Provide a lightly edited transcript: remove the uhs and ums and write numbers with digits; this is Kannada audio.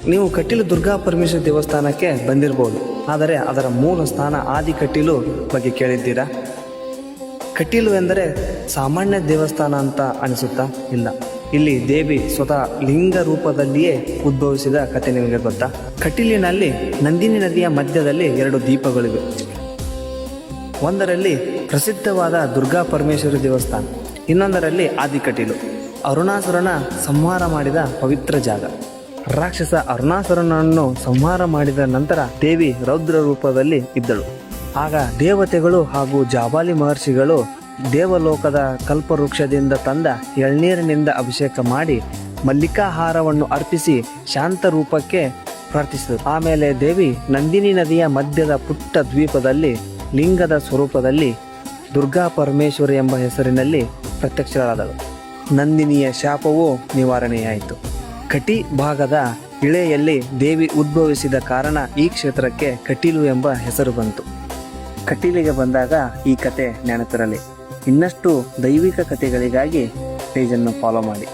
ನೀವು ಕಟೀಲು ದುರ್ಗಾ ಪರಮೇಶ್ವರಿ ದೇವಸ್ಥಾನಕ್ಕೆ ಬಂದಿರಬಹುದು, ಆದರೆ ಅದರ ಮೂಲ ಸ್ಥಾನ ಆದಿ ಕಟೀಲು ಬಗ್ಗೆ ಕೇಳಿದ್ದೀರಾ? ಕಟೀಲು ಎಂದರೆ ಸಾಮಾನ್ಯ ದೇವಸ್ಥಾನ ಅಂತ ಅನಿಸುತ್ತಾ? ಇಲ್ಲ, ಇಲ್ಲಿ ದೇವಿ ಸ್ವತಃ ಲಿಂಗ ರೂಪದಲ್ಲಿಯೇ ಉದ್ಭವಿಸಿದ ಕಥೆ ನಿಮಗೆ ಗೊತ್ತಾ? ಕಟೀಲಿನಲ್ಲಿ ನಂದಿನಿ ನದಿಯ ಮಧ್ಯದಲ್ಲಿ 2 ದೀಪಗಳಿವೆ. ಒಂದರಲ್ಲಿ ಪ್ರಸಿದ್ಧವಾದ ದುರ್ಗಾ ಪರಮೇಶ್ವರಿ ದೇವಸ್ಥಾನ, ಇನ್ನೊಂದರಲ್ಲಿ ಆದಿ ಕಟೀಲು, ಅರುಣಾಸುರನ ಸಂಹಾರ ಮಾಡಿದ ಪವಿತ್ರ ಜಾಗ. ರಾಕ್ಷಸ ಅರುಣಾಸುರನನ್ನು ಸಂಹಾರ ಮಾಡಿದ ನಂತರ ದೇವಿ ರೌದ್ರ ರೂಪದಲ್ಲಿ ಇದ್ದಳು. ಆಗ ದೇವತೆಗಳು ಹಾಗೂ ಜಾಬಾಲಿ ಮಹರ್ಷಿಗಳು ದೇವಲೋಕದ ಕಲ್ಪವೃಕ್ಷದಿಂದ ತಂದ ಎಳ್ನೀರಿನಿಂದ ಅಭಿಷೇಕ ಮಾಡಿ ಮಲ್ಲಿಕಾಹಾರವನ್ನು ಅರ್ಪಿಸಿ ಶಾಂತ ರೂಪಕ್ಕೆ ಪ್ರಾರ್ಥಿಸಿದರು. ಆಮೇಲೆ ದೇವಿ ನಂದಿನಿ ನದಿಯ ಮಧ್ಯದ ಪುಟ್ಟ ದ್ವೀಪದಲ್ಲಿ ಲಿಂಗದ ಸ್ವರೂಪದಲ್ಲಿ ದುರ್ಗಾ ಪರಮೇಶ್ವರಿ ಎಂಬ ಹೆಸರಿನಲ್ಲಿ ಪ್ರತ್ಯಕ್ಷರಾದಳು. ನಂದಿನಿಯ ಶಾಪವೂ ನಿವಾರಣೆಯಾಯಿತು. ಕಟಿ ಭಾಗದ ಇಳೆಯಲ್ಲಿ ದೇವಿ ಉದ್ಭವಿಸಿದ ಕಾರಣ ಈ ಕ್ಷೇತ್ರಕ್ಕೆ ಕಟೀಲು ಎಂಬ ಹೆಸರು ಬಂತು. ಕಟೀಲಿಗೆ ಬಂದಾಗ ಈ ಕತೆ ನೆನಪಿರಲಿ. ಇನ್ನಷ್ಟು ದೈವಿಕ ಕಥೆಗಳಿಗಾಗಿ ಪೇಜನ್ನು ಫಾಲೋ ಮಾಡಿ.